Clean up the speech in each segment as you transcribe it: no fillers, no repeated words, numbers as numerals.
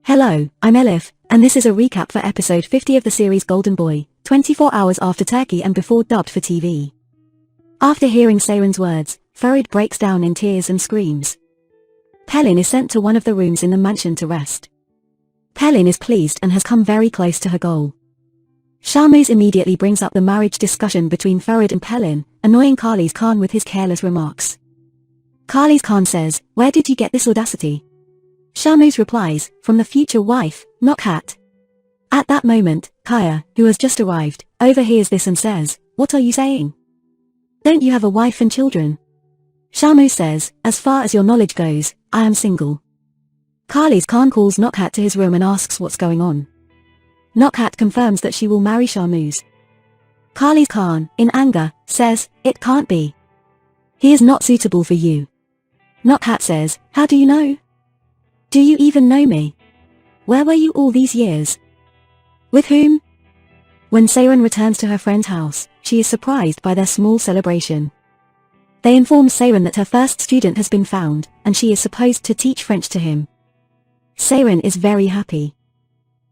Hello, I'm Elif, and this is a recap for episode 50 of the series Golden Boy, 24 hours after Turkey and before dubbed for TV. After hearing Seyran's words, Farid breaks down in tears and screams. Pelin is sent to one of the rooms in the mansion to rest. Pelin is pleased and has come very close to her goal. Shamuz immediately brings up the marriage discussion between Farid and Pelin, annoying Khaliz Khan with his careless remarks. Khaliz Khan says, "Where did you get this audacity?" Shamuz replies, "From the future wife, Nokhat." At that moment, Kaya, who has just arrived, overhears this and says, "What are you saying? Don't you have a wife and children?" Shamuz says, "As far as your knowledge goes, I am single." Khaliz Khan calls Nokhat to his room and asks what's going on. Nokhat confirms that she will marry Shamuz. Khaliz Khan, in anger, says, "It can't be. He is not suitable for you." Nokhat says, "How do you know? Do you even know me? Where were you all these years? With whom?" When Seyran returns to her friend's house, she is surprised by their small celebration. They inform Seyran that her first student has been found, and she is supposed to teach French to him. Seyran is very happy.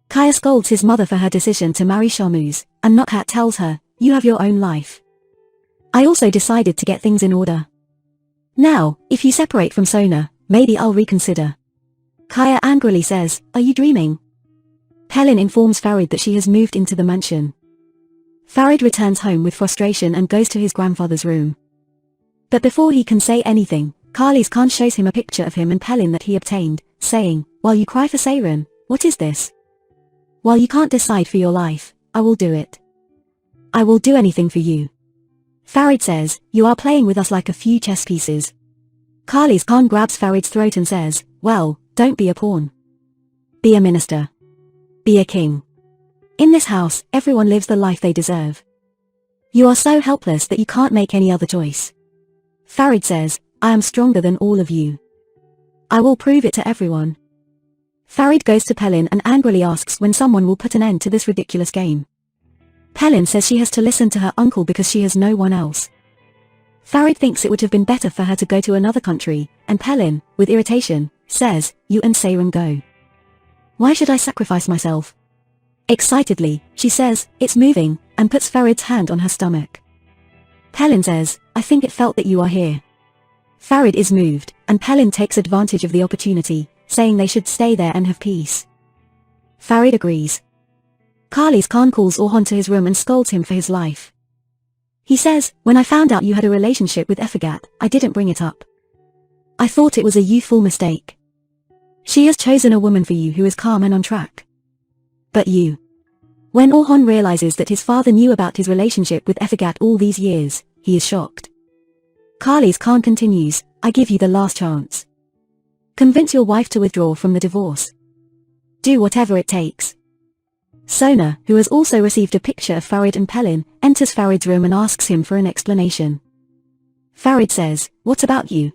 Kaya scolds his mother for her decision to marry Shamuz, and Nokhat tells her, "You have your own life. I also decided to get things in order. Now, if you separate from Sona, maybe I'll reconsider." Kaya angrily says, "Are you dreaming?" Pelin informs Farid that she has moved into the mansion. Farid returns home with frustration and goes to his grandfather's room. But before he can say anything, Khaliz Khan shows him a picture of him and Pelin that he obtained, saying, "While you cry for Seyran, what is this? While you can't decide for your life, I will do it. I will do anything for you." Farid says, "You are playing with us like a few chess pieces." Khaliz Khan grabs Farid's throat and says, "Well, don't be a pawn. Be a minister. Be a king. In this house, everyone lives the life they deserve. You are so helpless that you can't make any other choice." Farid says, "I am stronger than all of you. I will prove it to everyone." Farid goes to Pelin and angrily asks when someone will put an end to this ridiculous game. Pelin says she has to listen to her uncle because she has no one else. Farid thinks it would have been better for her to go to another country, and Pelin, with irritation, says, "You and Seyran go. Why should I sacrifice myself?" Excitedly, she says, "It's moving," and puts Farid's hand on her stomach. Pelin says, "I think it felt that you are here." Farid is moved, and Pelin takes advantage of the opportunity, saying they should stay there and have peace. Farid agrees. Khaliz Khan calls Orhan to his room and scolds him for his life. He says, "When I found out you had a relationship with Efagat, I didn't bring it up. I thought it was a youthful mistake. She has chosen a woman for you who is calm and on track. But you." When Orhan realizes that his father knew about his relationship with Efagat all these years, he is shocked. Khaliz Khan continues, "I give you the last chance. Convince your wife to withdraw from the divorce. Do whatever it takes." Sona, who has also received a picture of Farid and Pelin, enters Farid's room and asks him for an explanation. Farid says, "What about you?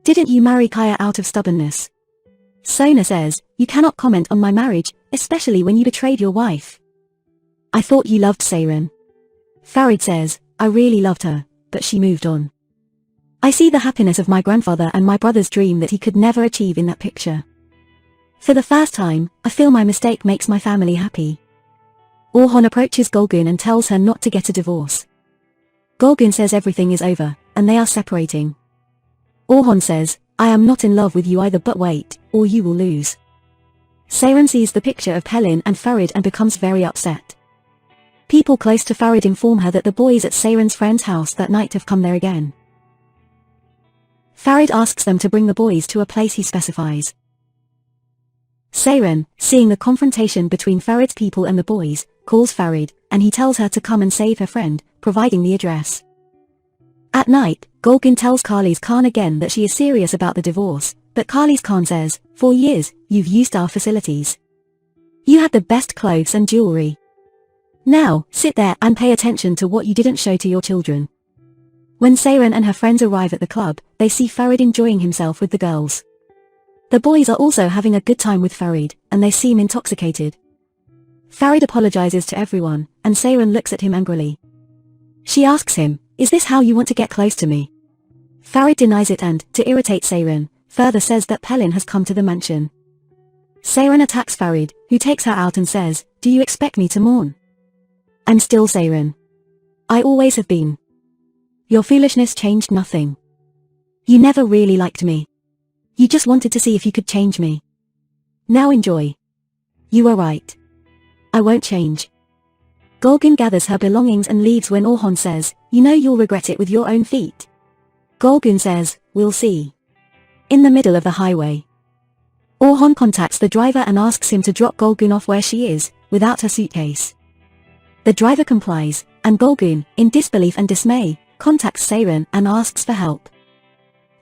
Didn't you marry Kaya out of stubbornness?" Sona says, "You cannot comment on my marriage, especially when you betrayed your wife. I thought you loved Seyran." Farid says, "I really loved her, but she moved on. I see the happiness of my grandfather and my brother's dream that he could never achieve in that picture. For the first time, I feel my mistake makes my family happy." Orhan approaches Golgun and tells her not to get a divorce. Golgun says everything is over, and they are separating. Orhan says, "I am not in love with you either, but wait, or you will lose." Seyran sees the picture of Pelin and Farid and becomes very upset. People close to Farid inform her that the boys at Seyran's friend's house that night have come there again. Farid asks them to bring the boys to a place he specifies. Seyran, seeing the confrontation between Farid's people and the boys, calls Farid, and he tells her to come and save her friend, providing the address. At night, Golgun tells Khaliz Khan again that she is serious about the divorce, but Khaliz Khan says, "For years, you've used our facilities. You had the best clothes and jewelry. Now, sit there and pay attention to what you didn't show to your children." When Seyran and her friends arrive at the club, they see Farid enjoying himself with the girls. The boys are also having a good time with Farid, and they seem intoxicated. Farid apologizes to everyone, and Seyran looks at him angrily. She asks him, "Is this how you want to get close to me?" Farid denies it and, to irritate Seyran, further says that Pelin has come to the mansion. Seyran attacks Farid, who takes her out and says, "Do you expect me to mourn? I'm still Seyran. I always have been. Your foolishness changed nothing. You never really liked me. You just wanted to see if you could change me. Now enjoy. You were right. I won't change." Golgun gathers her belongings and leaves when Orhan says, "You know you'll regret it with your own feet." Golgun says, "We'll see." In the middle of the highway, Orhan contacts the driver and asks him to drop Golgun off where she is, without her suitcase. The driver complies, and Golgun, in disbelief and dismay, contacts Seyran and asks for help.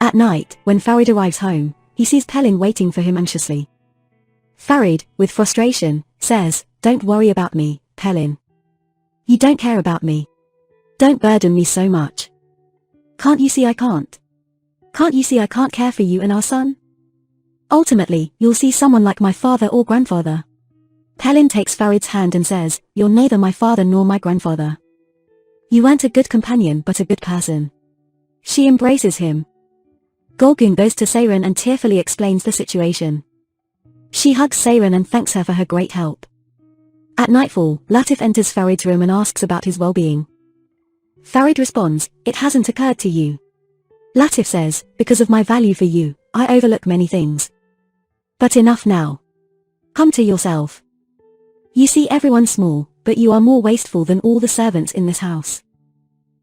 At night, when Farid arrives home, he sees Pelin waiting for him anxiously. Farid, with frustration, says, "Don't worry about me, Pelin. You don't care about me. Don't burden me so much. Can't you see I can't? Can't you see I can't care for you and our son? Ultimately, you'll see someone like my father or grandfather." Pelin takes Farid's hand and says, "You're neither my father nor my grandfather. You weren't a good companion but a good person." She embraces him. Golgun goes to Seyran and tearfully explains the situation. She hugs Seyran and thanks her for her great help. At nightfall, Latif enters Farid's room and asks about his well-being. Farid responds, "It hasn't occurred to you." Latif says, "Because of my value for you, I overlook many things. But enough now. Come to yourself. You see everyone small, but you are more wasteful than all the servants in this house.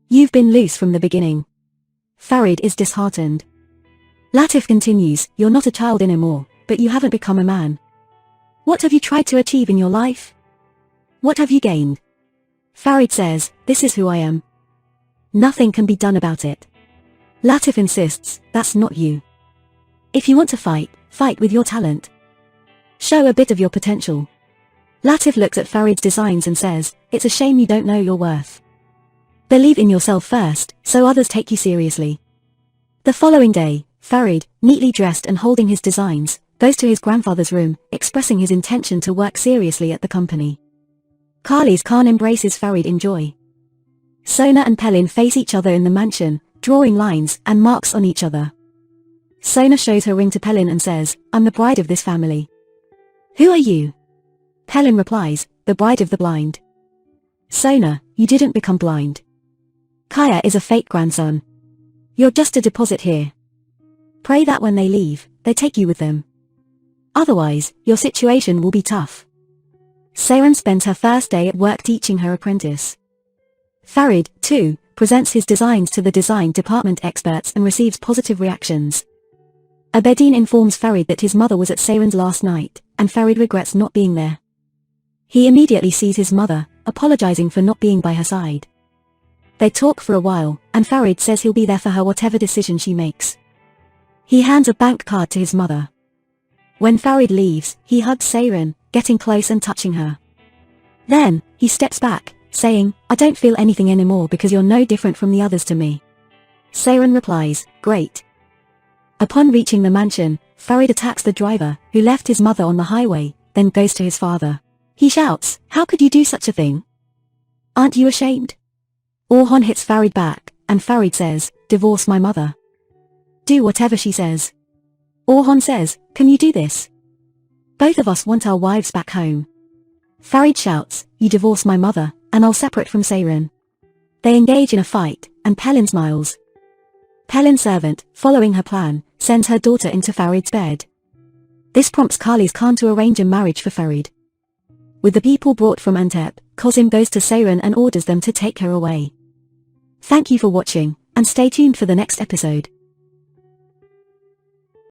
You've been loose from the beginning." Farid is disheartened. Latif continues, "You're not a child anymore, but you haven't become a man. What have you tried to achieve in your life? What have you gained?" Farid says, "This is who I am. Nothing can be done about it." Latif insists, "That's not you. If you want to fight, fight with your talent. Show a bit of your potential." Latif looks at Farid's designs and says, "It's a shame you don't know your worth. Believe in yourself first, so others take you seriously." The following day, Farid, neatly dressed and holding his designs, goes to his grandfather's room, expressing his intention to work seriously at the company. Khalis Khan embraces Farid in joy. Sona and Pelin face each other in the mansion, drawing lines and marks on each other. Sona shows her ring to Pelin and says, "I'm the bride of this family." "Who are you?" Pelin replies, "The bride of the blind." "Sona, you didn't become blind. Kaya is a fake grandson. You're just a deposit here. Pray that when they leave, they take you with them. Otherwise, your situation will be tough." Seyran spends her first day at work teaching her apprentice. Farid, too, presents his designs to the design department experts and receives positive reactions. Abedin informs Farid that his mother was at Seyran's last night, and Farid regrets not being there. He immediately sees his mother, apologizing for not being by her side. They talk for a while, and Farid says he'll be there for her whatever decision she makes. He hands a bank card to his mother. When Farid leaves, he hugs Seyran, getting close and touching her. Then, he steps back, saying, "I don't feel anything anymore because you're no different from the others to me." Seyran replies, "Great." Upon reaching the mansion, Farid attacks the driver, who left his mother on the highway, then goes to his father. He shouts, "How could you do such a thing? Aren't you ashamed?" Orhan hits Farid back, and Farid says, "Divorce my mother. Do whatever she says." Orhan says, "Can you do this? Both of us want our wives back home." Farid shouts, "You divorce my mother, and I'll separate from Seyran." They engage in a fight, and Pelin smiles. Pelin's servant, following her plan, sends her daughter into Farid's bed. This prompts Khalis Khan to arrange a marriage for Farid. With the people brought from Antep, Kozim goes to Seyran and orders them to take her away. Thank you for watching, and stay tuned for the next episode.